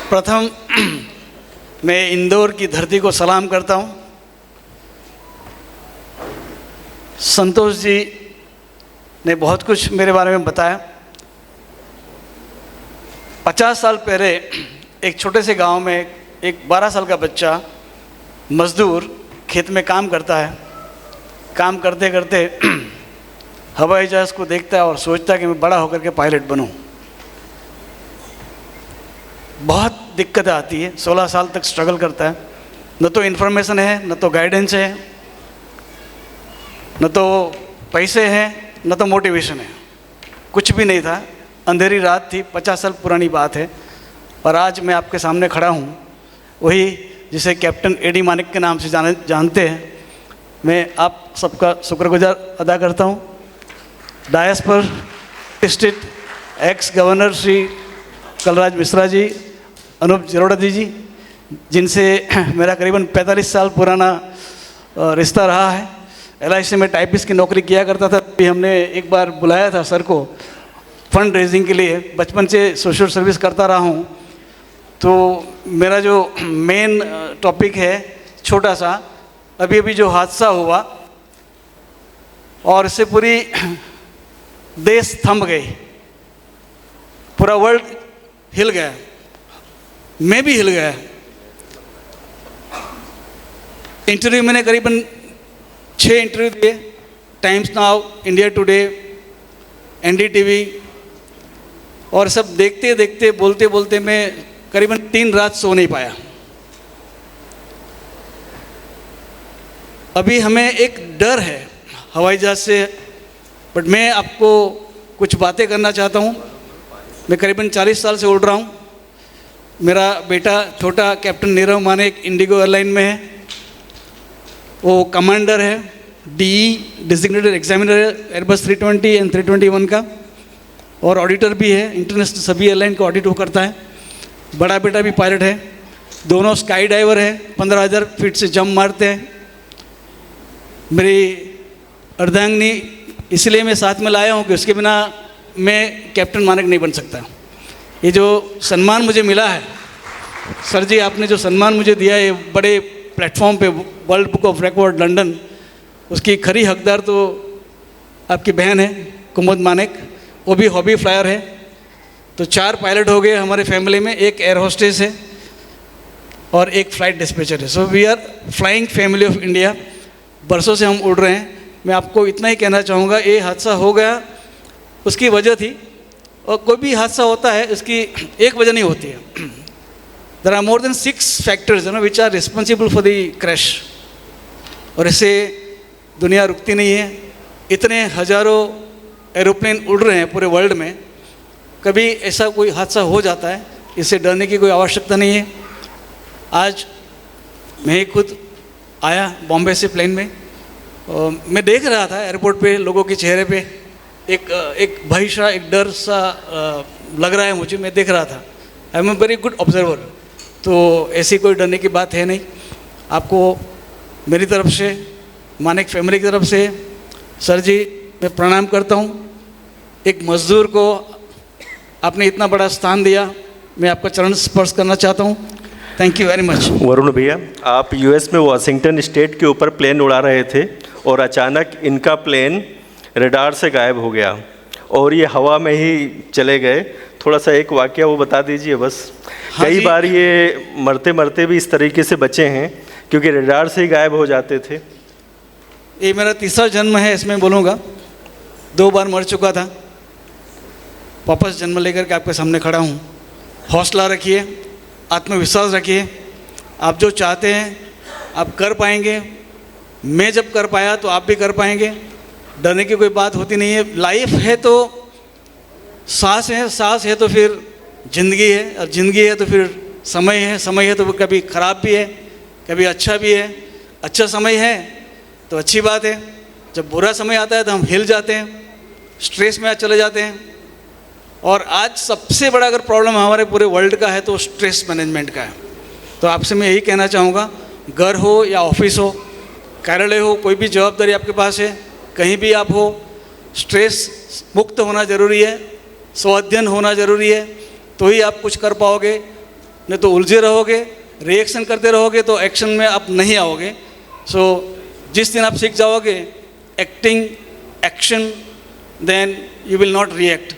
प्रथम मैं इंदौर की धरती को सलाम करता हूँ। संतोष जी ने बहुत कुछ मेरे बारे में बताया। 50 साल पहले एक छोटे से गांव में एक 12 साल का बच्चा मजदूर खेत में काम करता है। काम करते करते हवाई जहाज़ को देखता है और सोचता है कि मैं बड़ा होकर के पायलट बनूं। बहुत दिक्कतें आती है, 16 साल तक स्ट्रगल करता है। न तो इन्फॉर्मेशन है, न तो गाइडेंस है, न तो पैसे हैं, न तो मोटिवेशन है। कुछ भी नहीं था, अंधेरी रात थी, 50 साल पुरानी बात है। और आज मैं आपके सामने खड़ा हूँ, वही जिसे कैप्टन एडी मानिक के नाम से जानते हैं। मैं आप सबका शुक्रगुजार अदा करता हूँ। डायस पर state ex governor Shri Kalraj Mishra ji, Anoop Jaroda ji, जिनसे मेरा करीबन 45 साल पुराना रिश्ता रहा है। LIC में टाइपिस्ट की नौकरी किया करता था। भी हमने एक बार बुलाया था सर को फंड रेजिंग के लिए। बचपन से सोशल सर्विस करता रहा हूँ। तो मेरा जो मेन टॉपिक है छोटा सा, अभी अभी जो हादसा हुआ और इससे पूरी देश थम गई, पूरा वर्ल्ड हिल गया, मैं भी हिल गया। इंटरव्यू मैंने करीबन 6 इंटरव्यू दिए, times now, India today, NDTV, और सब देखते देखते बोलते बोलते मैं करीबन 3 रात सो नहीं पाया। अभी हमें एक डर है हवाई जहाज़ से, बट मैं आपको कुछ बातें करना चाहता हूँ। मैं करीबन 40 साल से उड़ रहा हूँ। मेरा बेटा छोटा captain Nirav Manik Indigo airline में है। वो कमांडर है, DE डिजिग्नेटेड एग्जामिनर है एयरबस 320 एंड 321 का, और ऑडिटर भी है। इंटरनेशनल सभी एयरलाइन का ऑडिट वो करता है। बड़ा बेटा भी पायलट है। दोनों स्काई डाइवर है, 15,000 फीट से जंप मारते हैं। मेरी अर्धांगिनी इसलिए मैं साथ में लाया हूँ कि उसके बिना मैं कैप्टन मानिक नहीं बन सकता। ये जो सम्मान मुझे मिला है, सर जी आपने जो सम्मान मुझे दिया है बड़े प्लेटफॉर्म पे, world book of record London, उसकी खरी हकदार तो आपकी बहन है कुमुद मानिक। वो भी हॉबी फ्लायर है। तो 4 पायलट हो गए हमारे फैमिली में, एक एयर होस्टेस है और एक फ्लाइट डिस्पैचर है। So we are flying family of India. बरसों से हम उड़ रहे हैं। मैं आपको इतना ही कहना चाहूँगा, ये हादसा हो गया उसकी वजह थी, और कोई भी हादसा होता है उसकी एक वजह नहीं होती है। There are more than 6 factors which are responsible for the crash, और इससे दुनिया रुकती नहीं है। इतने हज़ारों एरोप्लेन उड़ रहे हैं पूरे वर्ल्ड में, कभी ऐसा कोई हादसा हो जाता है, इससे डरने की कोई आवश्यकता नहीं है। आज मैं खुद आया बॉम्बे से प्लेन में, और मैं देख रहा था एयरपोर्ट पे लोगों के चेहरे पे एक भय सा, एक डर सा लग रहा है मुझे। मैं देख रहा था। I am a very good observer. तो ऐसी कोई डरने की बात है नहीं। आपको मेरी तरफ से, मानिक फैमिली की तरफ से, सर जी मैं प्रणाम करता हूँ। एक मजदूर को आपने इतना बड़ा स्थान दिया, मैं आपका चरण स्पर्श करना चाहता हूँ। Thank you very much. Varun भैया, आप US में वाशिंगटन स्टेट के ऊपर प्लेन उड़ा रहे थे और अचानक इनका प्लेन रडार से गायब हो गया और ये हवा में ही चले गए। थोड़ा सा एक वाकया वो बता दीजिए बस। हाँ, कई बार ये मरते मरते भी इस तरीके से बचे हैं क्योंकि रडार से ही गायब हो जाते थे। ये मेरा तीसरा जन्म है, इसमें बोलूँगा। 2 बार मर चुका था, वापस जन्म लेकर के आपके सामने खड़ा हूँ। हौसला रखिए, आत्मविश्वास रखिए। आप जो चाहते हैं आप कर पाएंगे। मैं जब कर पाया तो आप भी कर पाएंगे। डरने की कोई बात होती नहीं है। लाइफ है तो सांस है, सांस है तो फिर ज़िंदगी है, और ज़िंदगी है तो फिर समय है, समय है तो कभी ख़राब भी है, कभी अच्छा भी है। अच्छा समय है तो अच्छी बात है। जब बुरा समय आता है तो हम हिल जाते हैं, स्ट्रेस में चले जाते हैं। और आज सबसे बड़ा अगर प्रॉब्लम हमारे पूरे वर्ल्ड का है तो स्ट्रेस मैनेजमेंट का है। तो आपसे मैं यही कहना चाहूँगा, घर हो या ऑफिस हो, कार्यालय हो, कोई भी जवाबदारी आपके पास है, कहीं भी आप हो, स्ट्रेस मुक्त होना ज़रूरी है, स्वाध्ययन होना ज़रूरी है, तो ही आप कुछ कर पाओगे। नहीं तो उलझे रहोगे, रिएक्शन करते रहोगे तो एक्शन में आप नहीं आओगे। सो जिस दिन आप सीख जाओगे acting, action, then you will not react.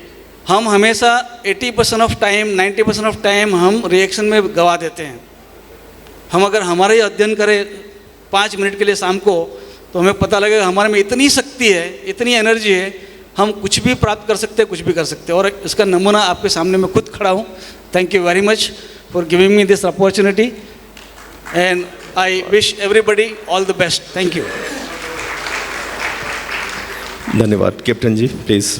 हम हमेशा 80% ऑफ टाइम, 90% ऑफ टाइम हम रिएक्शन में गवा देते हैं। हम अगर हमारा ही अध्ययन करें 5 मिनट के लिए शाम को, तो हमें पता लगेगा हमारे में इतनी शक्ति है, इतनी एनर्जी है, हम कुछ भी प्राप्त कर सकते हैं, कुछ भी कर सकते हैं। और इसका नमूना आपके सामने मैं खुद खड़ा हूँ। Thank you very much for giving me this opportunity and I wish everybody all the best. Thank you. धन्यवाद। Captain ji please.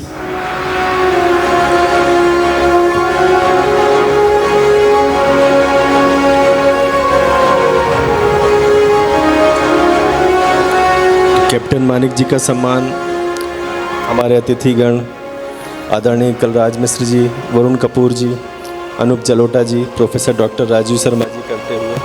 Captain Manik ji का सम्मान हमारे अतिथिगण आदरणीय कलराज मिश्र जी, वरुण कपूर जी, अनूप जलोटा जी, प्रोफेसर डॉक्टर राजीव शर्मा जी करते हुए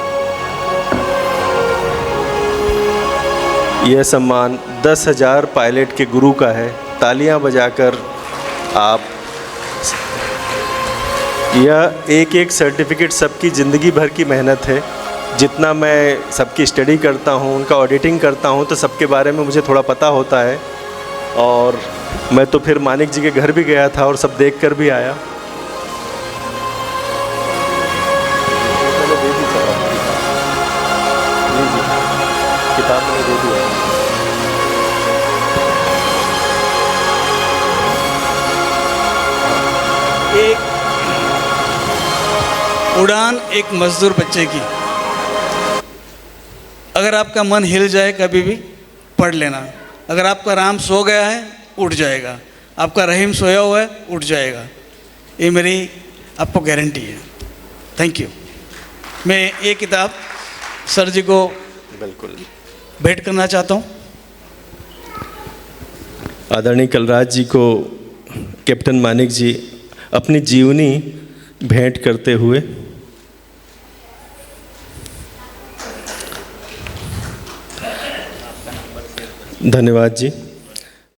यह सम्मान 10,000 पायलट के गुरु का है। तालियां बजाकर आप, यह एक एक सर्टिफिकेट सबकी ज़िंदगी भर की मेहनत है। जितना मैं सबकी स्टडी करता हूँ, उनका ऑडिटिंग करता हूँ, तो सबके बारे में मुझे थोड़ा पता होता है। और मैं तो फिर मानिक जी के घर भी गया था और सब देख कर भी आया। किताब मैंने दे दिया। एक उड़ान एक मजदूर बच्चे की, अगर आपका मन हिल जाए कभी भी पढ़ लेना। अगर आपका राम सो गया है उठ जाएगा, आपका रहीम सोया हुआ है उठ जाएगा, ये मेरी आपको गारंटी है। Thank you. मैं ये किताब सर जी को बिल्कुल भेंट करना चाहता हूँ। आदरणीय कलराज जी को कैप्टन मानिक जी अपनी जीवनी भेंट करते हुए धन्यवाद जी।